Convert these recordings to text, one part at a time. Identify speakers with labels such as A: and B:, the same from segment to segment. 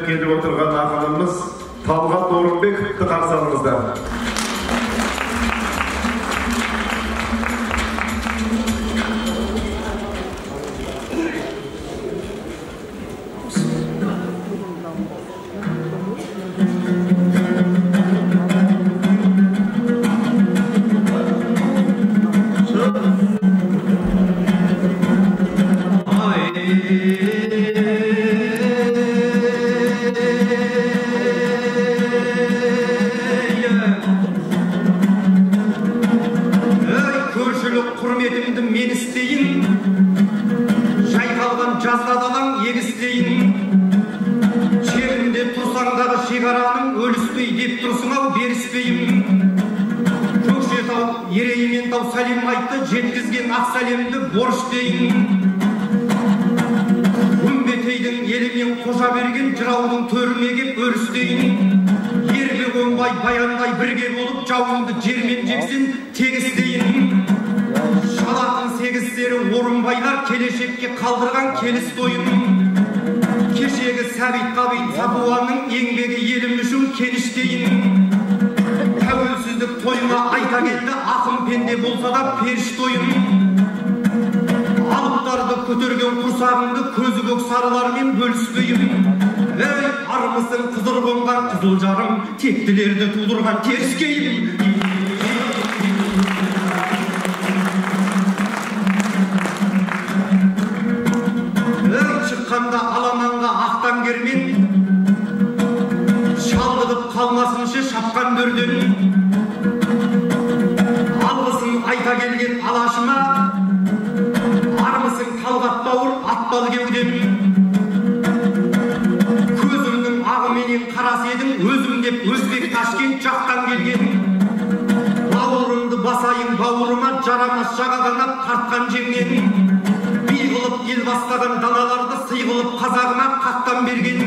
A: келіп отырған ақынымыз Талғат Орынбековті қарсы алыңыздар.
B: Құрметімді мен істейін, жайқалған жазладалаң егістейін. Шерінде тұрсаңдағы шекараның өліспей деп тұрсың-ау беріспейін. Көкшетау Ереймен тау сәлем айтты, жеткізген ақ сәлемді борыштейін. Үмбетейдің елімен қожа берген жыраудың төріне кеп өрістейін. Ербек оңбай баяндай бірге болып жауыңды жермен жексін тегістейін. Шалатын сегіздері орынбайлар келешекке қалдырған келіс тойын. Кешегі Сәбит Қабит Сапуанның еңбегі елім үшін кеніштейін. Тәуелсіздік тойына айта келді, ақын пенде болса да періш тойын. Алыптарды көтерген құрсағымды көзі көк сарылармен бөліспейін. Ей, армысың қызыр қонған қызыл жарым, тектілерді тудырған теріскейін. Шыққанда аламанға ақтан кермен, шалдығып қалмасыншы шапқан дөрден. Алғысын айта келген алашыма, армысың Талғат бауыр атпал кеудем. Көзімнің ағыменен қарас едің, өзім деп өзбек Ташкент жақтан келген. Бауырымды басайын бауырыма, жарамас жағаданап тартқан жеңнен. Қылып ел бастаған даналарды сый қылып қазағыма қаттан берген.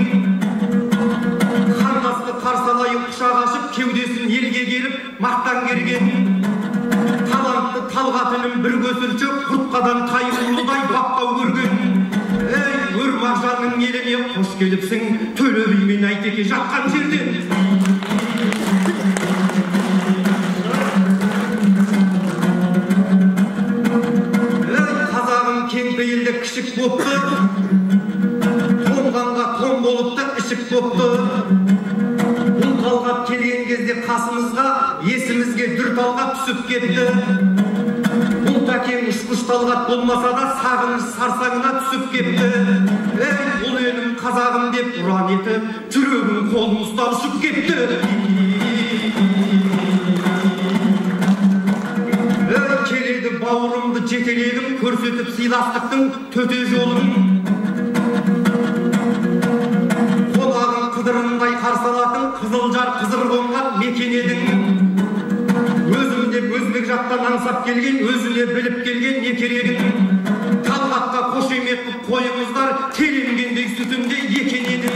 B: Қарнасты қарсалайын құшақ ашып, кеудесін елге келіп мақтан керген. Талантты Талғат інім бір көсірші, құртқадан қайырылудай баптау көрген. Ей, Өрмақжанның еліне қош келіпсің, Төле би мен Әйтеке жатқан жерден. Бейілді кішік бопты, тонғанға тон болыпты, ішік бопты. Бұл Талғат келген кезде қасымызға, есімізге дүр Талғат түсіп кетті. Бұл тәкең ұшқыш Талғат болмаса да сағыныш сарсаңына түсіп кетті. Ей, бұл елім қазағым деп ұран етіп, жүрегім қолын ұстап ұшып кетті. Келеді бауырымды жетелегім, көрсетіп сыйластықтың төте жолын. Қолағын қыдырындай қарсалатын Қызылжар қызыр қонған мекен едің. Өзімде өзбек жақтан аңсап келген, өзіне біліп келген не керегін. Талғатқа қошемет қып қойыңыздар, теленгендей сүтінде екен едің.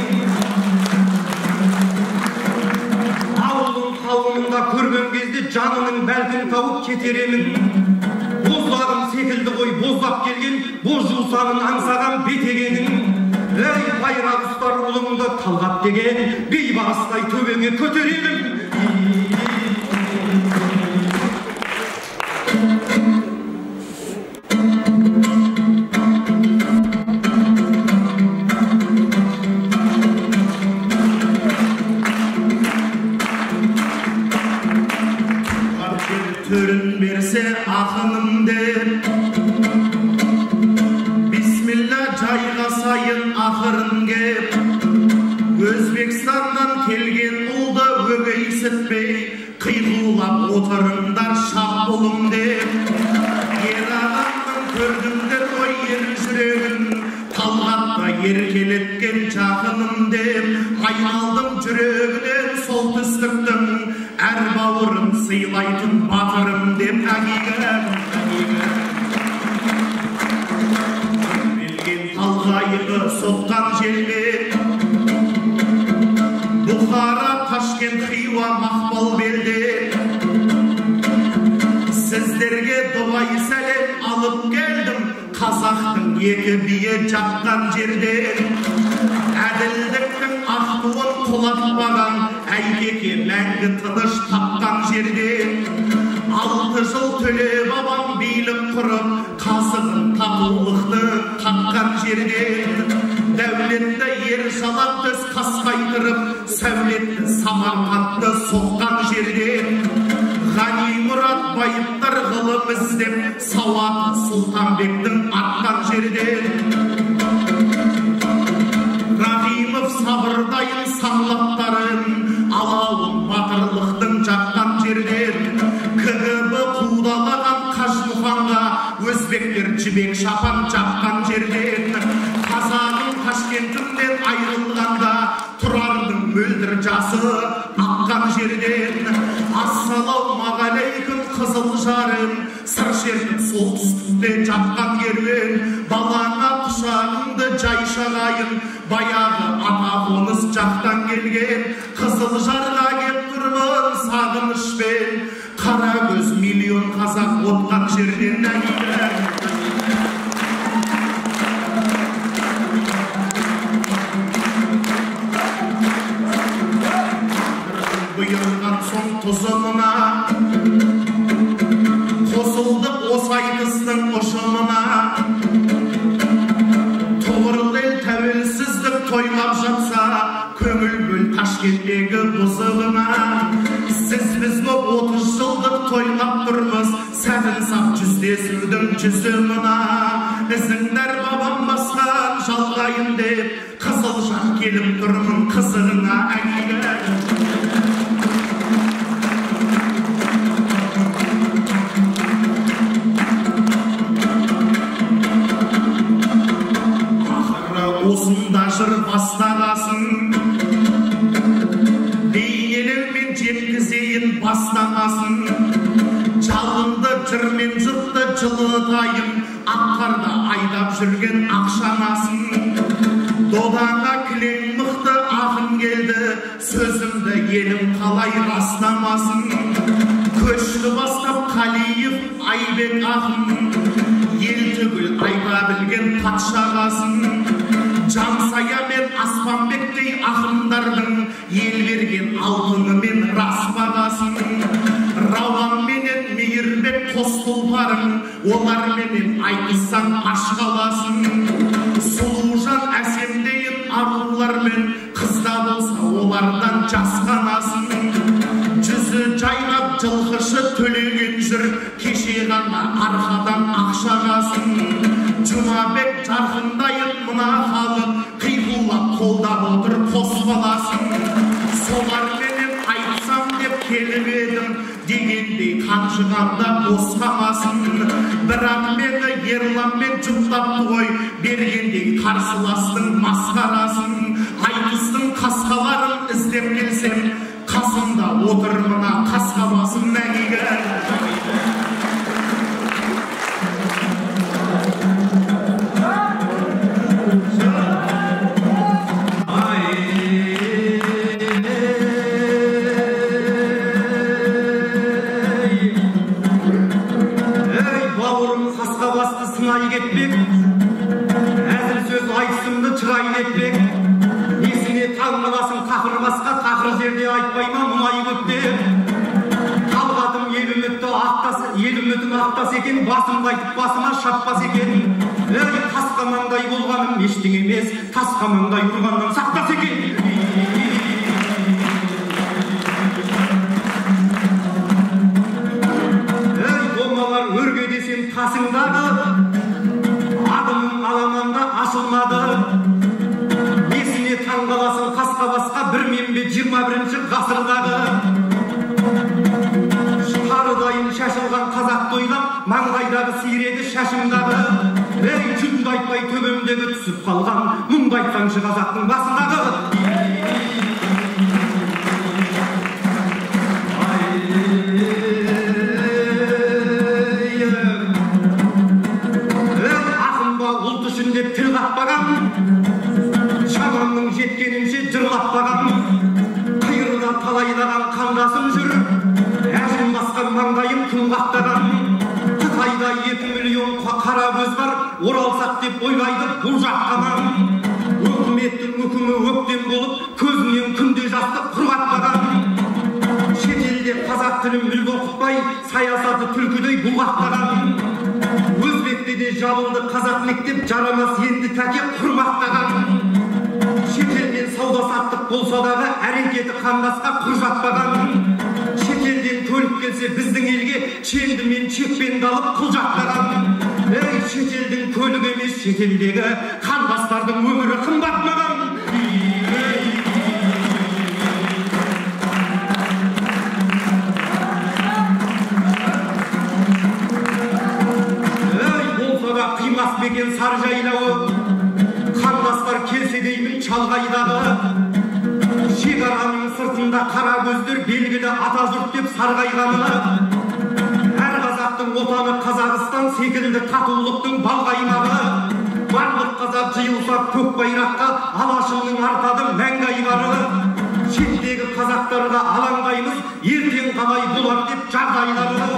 B: Қауымында көрген кезде жанының бәлкін тауып кетеремін. Боздағым секілді ғой боздап келген, боз жусанын аңсаған бетегенің. Ей, байрақ ұстар ұлыңды Талғат деген, бейбарыстай төбеңе көтеремін.
C: Төрін берсе ақыным деп, бисмилля жайғасайын ақырын кеп. Өзбекстаннан келген ұлды өгейсітпей, қиғулап отырыңдар шапылым деп. Ер ағамның көрдіңдер ғой ер жүрегін, Талғатта еркелеткен жақыным деп. Айналдым жүрегінен солтүстіктің, әр бауырын сыйлайтын батырым деп. Білген талғайығы соққан желбет, Бұхара, Ташкент, Хиуа, мақпал белде. Сіздерге дұғай сәлем алып келдім, қазақтың екі бие жатқан жерде. әділдіктің ақ туын құлатпаған әйтеке мәңгі тыныш тапқан жерде 6 жыл төле бабам билік құрып қазығын татулықты тапқан жерде дәулетті ер жалап төс қасқайтырып сәулетті самарқантты соққан жерде ғани мұрат байыптар ғылым іздеп сауат сұлтанбектің атқан жерде Рахимов сабырдайын саңлақтарын алауын батырлықтың жаққан жерден КГБ қудалаған Қажымұханға өзбектер жібек шапан жапқан жерден қазағым Ташкентімнен айырылғанда тұрардың мөлдір жасы аққан жерден ассалаумағалейкум қызыл жарым сыр шертіп солтүстікте жатқан керуен балаңа құшағыңды жай шағайын баяғы ата қоныс жақтан келген қызыл жарға кеп тұрмын сағынышпен қара көз миллион қазақ отқан жерден бұйырған соң тұзымына қосылдық осы айтыстың ұшымына тұғырлы ел тәуелсіздік тойлап жатса көңіл бөл Ташкенттегі бұзығына сіз біз боп 30 жылдық тойлап тұрмыз сәтін сап жүздесудің жүзімына ізіңдер бабам басқан жалғайын деп қызыл жақ келіп тұрмын қызығына әкеліп осында жыр бастағасын бейнелермен жеткізейін бастамасын жалынды жырмен жұртты жылытайын аққарда айдап жүрген ақшанасын додаңа кілең мықты ақын келді сөзімді елім қалай растамасын көшті бастап Қалиев Айбек ақын ел түгіл айта білген патшағасын Жансая мен Аспанбектей ақындардың ел берген алтыны мен рас бағасын Рауан менен Мейірбек қос тұлпарың оларменен айтыссаң аш қаласын Сұлужан әсемдейін арулармен қызда болса олардан жасқанасын жүзі жайнап жылқышы төлеген жүр кеше ғана арқадан ақшағасын Жұмабек жарқындайын мына халық қиқулап қолдап отыр қос баласын соларменен айтсам деп келіп едім дегендей қанжығанда босқамасын бірақ мені ерланмен жұқтапты ғой бергендей қарсыластың масқарасын айтыстың қасқаларын іздеп келсем қасымда отыр мына қасқабасын мәңгі ақтас екен басымды айтып басыма шаппас екен тасқа маңдай болғаным ештеңе емес тасқа маңдай ұрғаннан сақтас екен болмалар өрге десем тасыңдағы адымым аламанда ашылмады несіне таңғаласың қасқа басқа бір менбе 21-ші ғасырдағы Қарыдайын шашылған қазақты ойлап, маңдайдағы сиреді шашымдағы. Жүнді айтпай төбемдегі түсіп қалған, мұңды айтсаңшы қазақтың басындағы. Ақын ба ұлт үшін деп тіл қатпаған, шамамның жеткенінше жырлатпаған, қиырда талайлаған қандасым жүр. Әжім басқан маңдайым күн қақтаған Қытайда 2 миллион қара көз бар Оралсақ деп ойлайды бұл жаққанан
B: Өкіметтің үкімі өктем болып, көзінен күнде жасты құрғатпаған. Шетелде қазақ тілін мүлде оқытпай, саясаты түлкідей бұлғақтаған. Өзбекте де жабылды қазақ мектеп, жарамас енді тәке құрмақтаған. Шетелден сауда-саттық болса дағы әрекеті қандасқа құр жатпаған. Шетелден көлік келсе біздің елге ченді мен чекпенді алып құл жақтаған. Ей, шетелдің көлік емес, шетелдегі қандастардың өмірі қымбат маған. Қимас бекен сар жайлауы, қандастар келсе деймін шалғайдағы. Шекараның сыртында қара көздер белгілі ата жұрт деп сарғайғаны. Әр қазақтың отаны Қазақстан секілді татулықтың балғаймағы. Барлық қазақ жиылса көк байраққа, алашымның артады мәңгі айбары. Шеттегі қазақтарға алаңдаймыз, ертең қалай болар деп жағдайлары.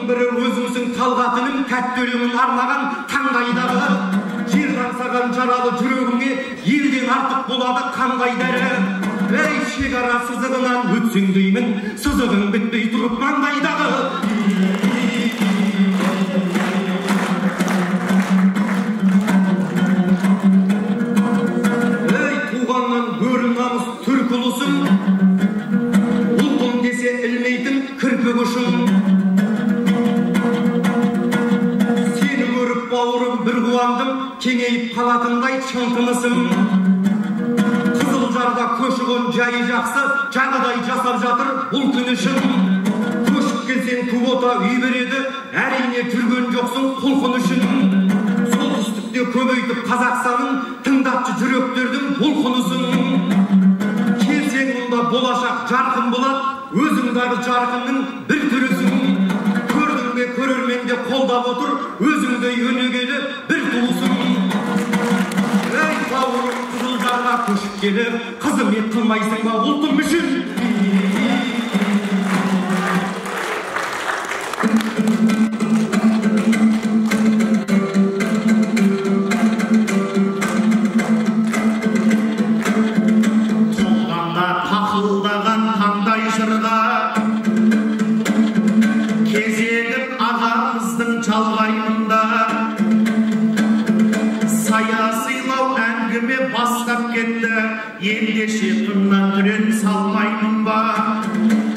B: Бірі өзіңсің талғатының тәтті өлеңін арнаған таңдайдағы. Жер аңсаған жаралы жүрегіңе елден артық болады қандай дәрі. Ей, шекара сызығынан өтсең деймін, сызығың бітпей тұрып маңдайдағы. Ей, туғаннан гөрі намыс түркі ұлысың, ұлтым десе ілмейтін кірпік ұшың. Бір қуандым, кеңейіп қалатындай шыңтынысың. Қызылжарда көшіғын жайы жақсы, жағыдай жасап жатыр бұл күн үшін. Көшіп келсең квота үй береді, әрине жүрген жоқсың құлқын үшін. Солтүстікте көбейтіп Қазақстанын, тыңдатшы жүректердің бұлқынысың. Келсең мұнда болашақ жарқын болады, өзіңдағы жарқынның бір түрісің. Көрерменде қолдап отыр, өзіңдей өнегелі бір туысың. Ей, бауырым, Қызылжарға көшіп келіп, қызмет қылмайсың ба ұлтым үшін?
C: Толғанда тақылдаған таңдай жырға, жалғайында саясилау әңгіме бастап кетті. Ендеше тыңнан түрен салмаймын ба,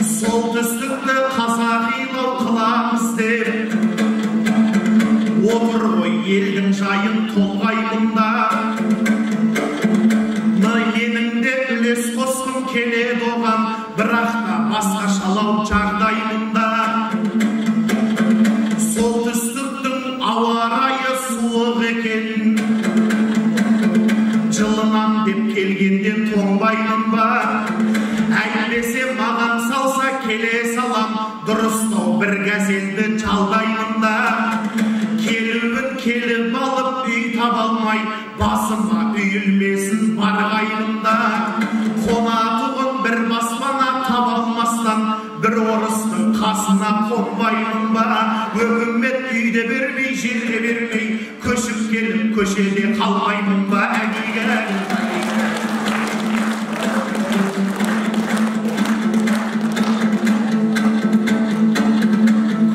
C: солтүстікті қазақилау қыламыз деп отыр ғой елдің жайын толғаймында. Менің де үлес қосқым келеді оған, бірақ та басқашалау жағдайында. Солтүстіктің ауа райы суық екен, жылынам деп келгенде тоңбаймын ба, әйтпесе маған салса келе салам, дұрыстау бір газетті жалдаймын да. Келуін келіп алып үй таба алмай, басыма үйілмесін барғайым да. Қонатұғын бір баспана таба алмастан, бір орыстың қасына қонбаймын ба. Өкімет үйде бермей, жерде бермей, көшіп келіп көшеде қалмаймын ба әдейге.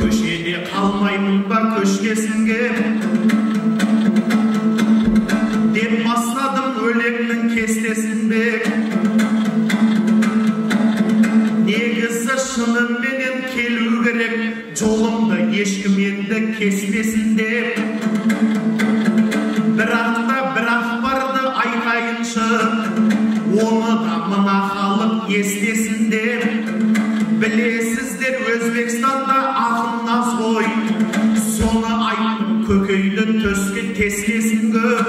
C: Көшеде қалмаймын ба көшкесінге деп бастадым өлеңнің кестесінде. Негізі шынымен келу керек, жолымды ешкім енді кеспесін деп. Бірақ барды айтайыншы, оны да мына халық естесін деп. Білесіздер, Өзбекстанда ақын наз ғой, соны айттым көкейлі төске тескесін көп.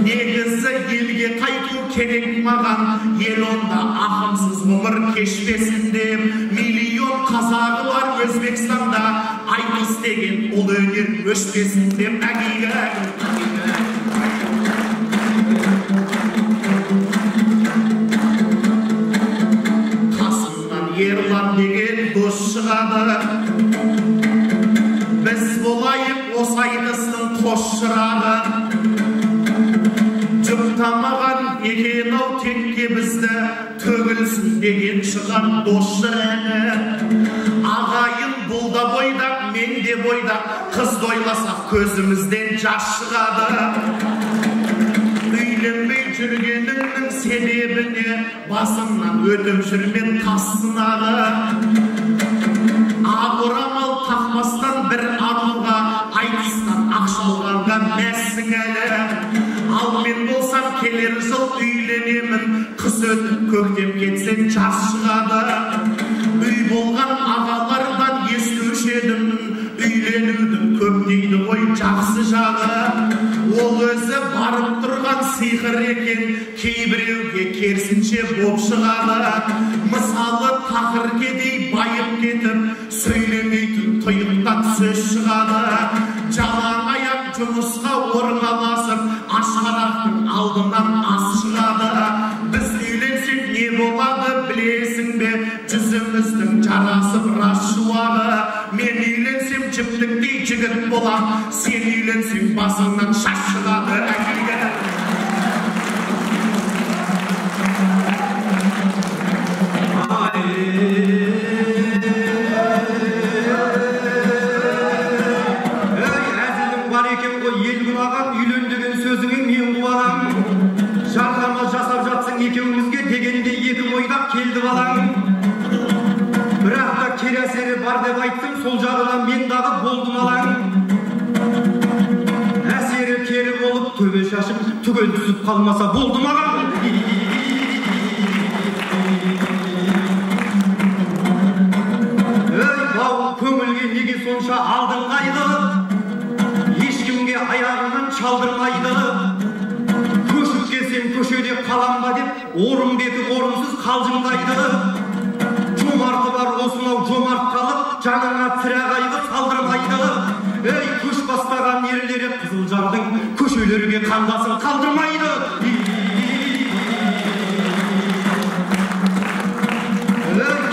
C: Негізі елге қайту керек маған, ел онда ақымсыз ғұмыр кешпесін деп. Миллион қазағы бар Өзбекстанда, айтыс деген ол өнер өшпесін деп әгейге. Қасымнан Ерлан деген дос шығады, біз болайық осы айтыстың қос шырағы. Ұнтамаған екен-ау текке бізді, төгілсін деген шығар дос жүрегі. Ағайын бұл да бойдақ, мен де бойдақ, қызды ойласақ көзімізден жас шығады. Үйленбей жүргеніңнің себебіне басымнан өтіп жүрмен қасынады. Ақ орамал тақпастан бір аруға айтыстан ақша алғанға мәссің әлі. Ал мен болсам келер жыл үйленемін, қыс өтіп көктем кетсен жаз шығады. Үй болған ағалардан естуші едім, үйленудің көп дейді ғой жақсы жағы. Ол өзі барып тұрған сиқыр екен, кейбіреуге керісінше боп шығады. Мысалы тақыр кедей байып кетіп, сөйлемейтін тұйықтан сөз шығады. Жалаң аяқ жұмысқа орналасып, ашқарақтың алдынан ас шығады. Біз үйленсек не болады білесің бе, жүзіміздің жарасып рас жуады. Мен үйленсем жіптіктей жігіт болам, сен үйленсең басыңнан шаш шығады.
B: Әзілдің бар екен ғой, ел күнаған үйлен деген сөзіңе мен қуанам. Жарнама жасап жатсың екеумізге дегенде екі бойдақ келді балаң. Бірақ та кері әсері бар деп айттым, сол жағынан мен дағы болдым алаң. Әсері кері болып төбе шашым түгел түсіп қалмаса болды маған. Өй бау, көңілге неге сонша алдың қайды? Ешкімге аяғынан шалдырмайды. Көшіп келсем көшеде қалам ба деп, орын бекіп орынсыз қалжыңдайды. Жомарты бар осынау жомарт қалып, жаныңа тірі қайғы қалдырмайды. Ей, көш бастаған ерлері Қызылжардың көшелерге қандасын қалдырмайды.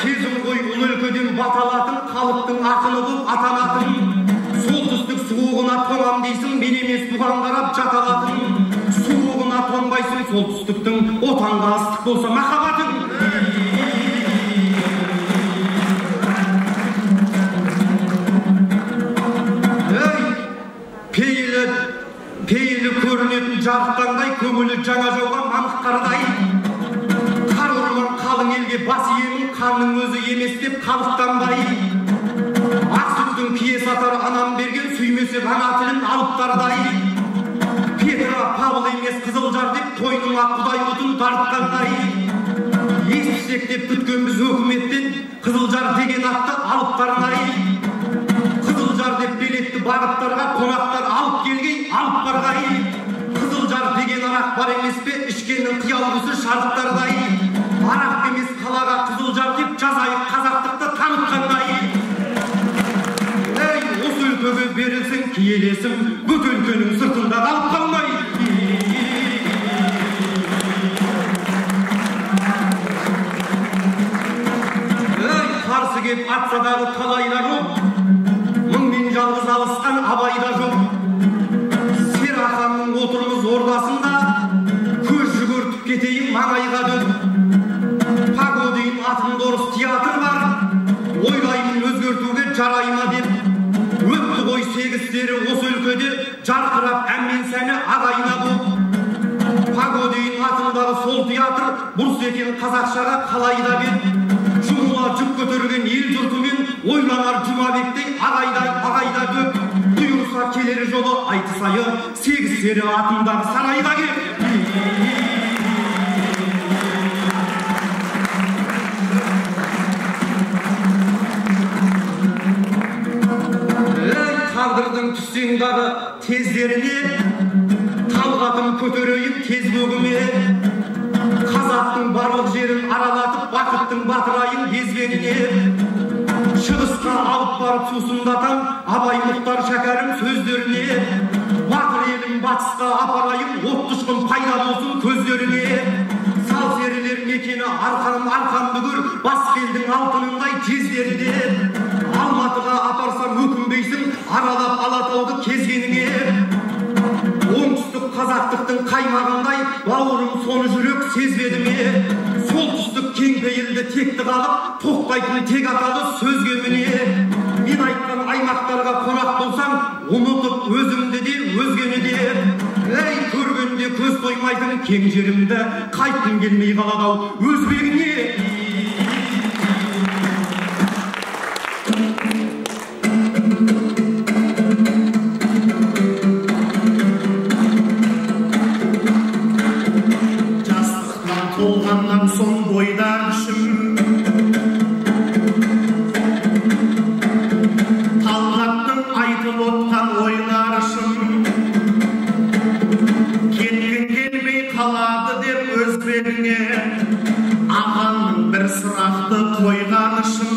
B: Кезім ғой ұл өлкеден баталатын, халықтың ақыны болып атанатын. Солтүстік суығына тоңам дейсің, мен емес бұған қарап жаталатын. Суығына тоңбайсың, солтүстіктің отанға ыстық болса махаббатың. Пейілі көрінетін жарықтандай, көңілі жаңа жауған мамық қардай. Қар ұрған қалың елге бас иемін, қанның өзі емес деп қалықтанбай. Ақ сүттің кие сатар анам берген, сүймесе ғана тілін алып тардай. Петра Павыл емес Қызылжар деп, тойныңа құдай ұтын тартқандай. Естісек деп күткенбіз өкіметтен, Қызылжар деген атты алып тарнай. Қызылжар деп белетті бағыттарға қонақтар алып келгей, алып барғай. Қызылжар деген арақ бар емес пе, ішкеннің қиялғысы шарықтардай. Арақ емес қалаға Қызылжар деп жазайық қазақтықты танытқандай. Ей, осы өлкеге берілсең киелесің, бүт өлкенің сыртында қалып қалмай. Ей, қарсы кеп атсадағы талайлар жоқ, мыңмен жалғыз алысқан абайда жоқ. Сераханның отырмыз ордасында, көз жүгіртіп кетейін маңайға дөп. Погодин атын дұрыс театр бар, ойлаймын өзгертуге жарайма деп. Өтті ғой сегіздері осы өлкеде, жарқырап әммен сәні ағайына боп. Погодин атындағы сол театр, бұрыс екен қазақшаға қалайда бет. Жұмыла жүк көтерген ел жұртымен, ойланар Жұмабектей ағайда дөп. Бұйырса келер жолы айтысайы, сегіздері атындағы сарайға кеп. Тағдырдың түссеңдағы тездеріне, талғатым көтерейін тез бөгіме. Қазақтың барлық жерін аралатып, бақыттың батырайын безбегіне. Шығысқа алып барып сусындатам, Абай Мұхтар Шәкәрім сөздеріне. Батыр елім батысқа апарайын, от тұшқын пайда болсын көздеріне. Сал серілер мекені арқан бүгір, бас келдің алтынындай жездеріне. Алматыға апарсам өкінбейсің, аралап Алатауды кезгеніңе. Оңтүстік қазақтықты Азаттықтың қаймағындай бауырым соны жүрек сезбеді ме? Солтүстік кең пейілді текті қалып, тоқтайтын тек аталы сөзге міне. Мен айтқан аймақтарға қонақ болсаң, ұмытып өзімді де, өзгені де. Әй, көргенде көз тоймайтын кең жерімді, қайтқым келмей қалады-ау өзбегіне.
C: Жастықтан толғаннан соң бойда ішім, айтып отқан ойларышым, кеткің келмей қалады деп өзбегіңе ағаның бір сұрақты қойғанышым.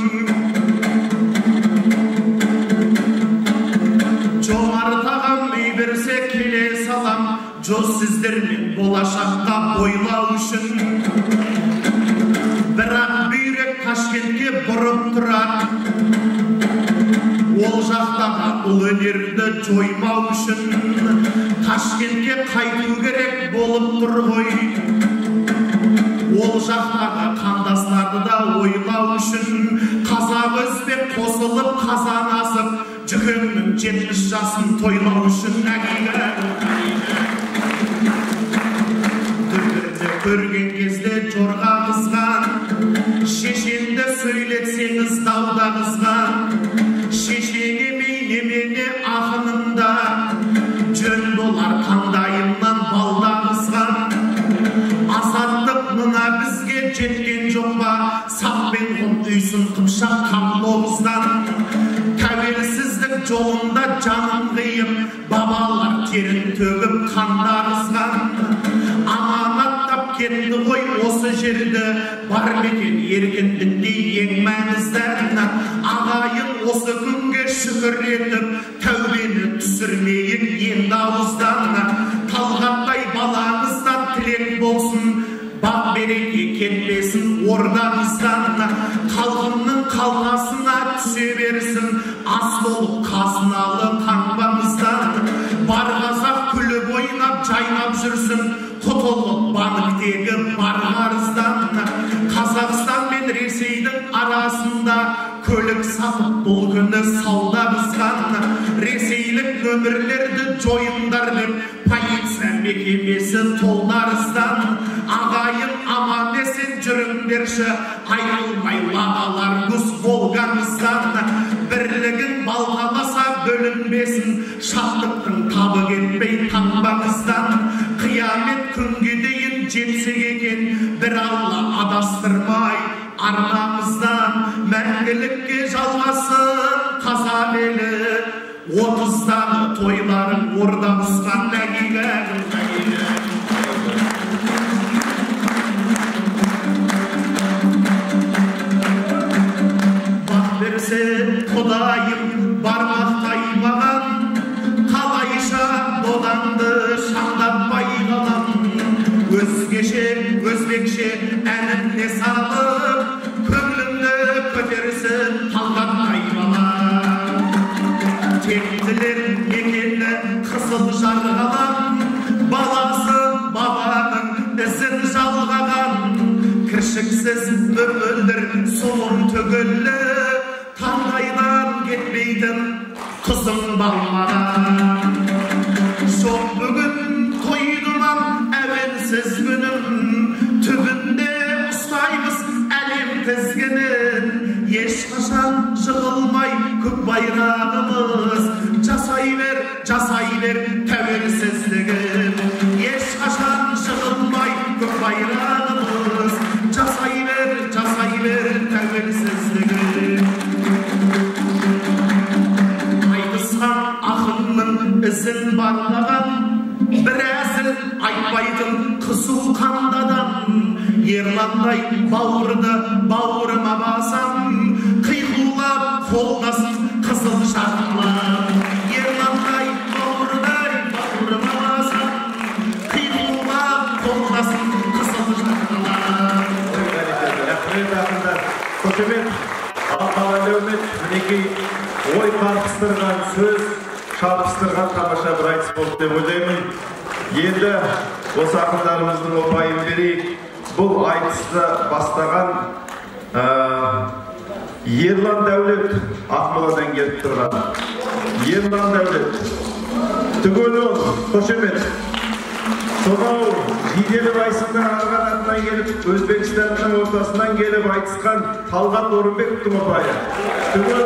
C: Жомарт ағам үй берсе келе салам, жол сіздермен болашаққа бойлау үшін. Бірақ бүйрек Ташкентке бұрып тұрады, ол жақтаға бұл өнерді жоймау үшін. Ташкентке қайту керек болып тұр ғой, ол жақтаға қандастарды да ойлау үшін. Қазақ өзбек қосылып қазан асып, Жүкеңнің 70 жасын тойлау үшін. Дүрді көрген кезде жорға қызған, шешенді сөйлетсеңіз дауда қызған. Шешене немене ақынында, жөн болар қандайымнан балда қызған. Азаттық мына бізге жеткен жоқ ба, саппен құм үйсін қымшақ қамыл оғыздан. Тәуелсіздік жолында жанын қиып, бабалар терін төгіп қандар ызған. Аманаттап кетті ғой осы жерді, бар мекен еркіндіктей ең мәнізден. Ағайын осы күнге шүкір етіп, тәубені түсірмейін енді ауыздан. Талғаттай балаңыздан тілек болсын, бақ береке кетпесін ордаңыздан. Халқымның қалтасына түсе берсін, ас болып қазыналы қаңбамыздан. Бар қазақ күліп ойнап жайнап жүрсін, құтылып банктегі бар қарыздан. Қазақстан мен Ресейдің арасында көлік сатып бұл күні сауда қызған. Ресейлік нөмірлерді жойыңдар деп полиция мекемесі толдарыздан. Ағайын аман есен жүріңдерші, айрылмай уағалар күз болғаныздан. Бірлігін балғаласа бөлінбесін, шаттықтың табы кетпей таңбаңыздан. Қиямет күнге дейін жетсек екен, бір Алла адастырмай арнамыздан. Мәңгілікке жалғасын қазақ елі, 30-дағы тойларын ордамызған. Бақ берсе Құдайым бармақтай маған, қалайша доданды шаңдатпай қалам. Өзгеше, өзбекше әніне салып, көңілімді көтерсін талғаттай балам. Тектілер мекені қысыл жарғалам, баласы бабаның ізін жалғаған. Кіршіксіз мөмілдір солым төгілі, таңдайдан кетпейтін қызым балмаған. Жоқ бүгін тойдыман әуенсіз күнім, түбінде ұстаймыз әлем тізгінін. Ешқашан жығылмай көк байрағымыз, жасай бер тәуелсіздігін. Ешқашан жығылмай көк байрағымыз, жасай бер тәуелсіздігін. Айтысқан ақынның ізін барлаған, бір әзіл айтпайтын қызу қандадан. Ерландай бауырды бауырыма басам, қиқулап қолдасын қызыл жағылап. Ерландай бауырдай бауырыма басам, қиқулап қолдасын қызыл жағылап.
A: Рахмет ақындар, қошемет, алтал әлеумет, мінекей ой тарпыстырған сөз, шарпыстырған тамаша бір айтыс болды деп ойлаймын. Енді осы ақындарымыздың опайын берейік. Бұл айтысты бастаған Ерлан Дәулет Ақмоладан келіп тұрған. Ерлан Дәулет. Түгел қошемет. Сонау Жиделі Байсынның арғанатынан келіп, Өзбекстанның ортасынан келіп айтысқан Талғат Орынбековтың опайы. Түгел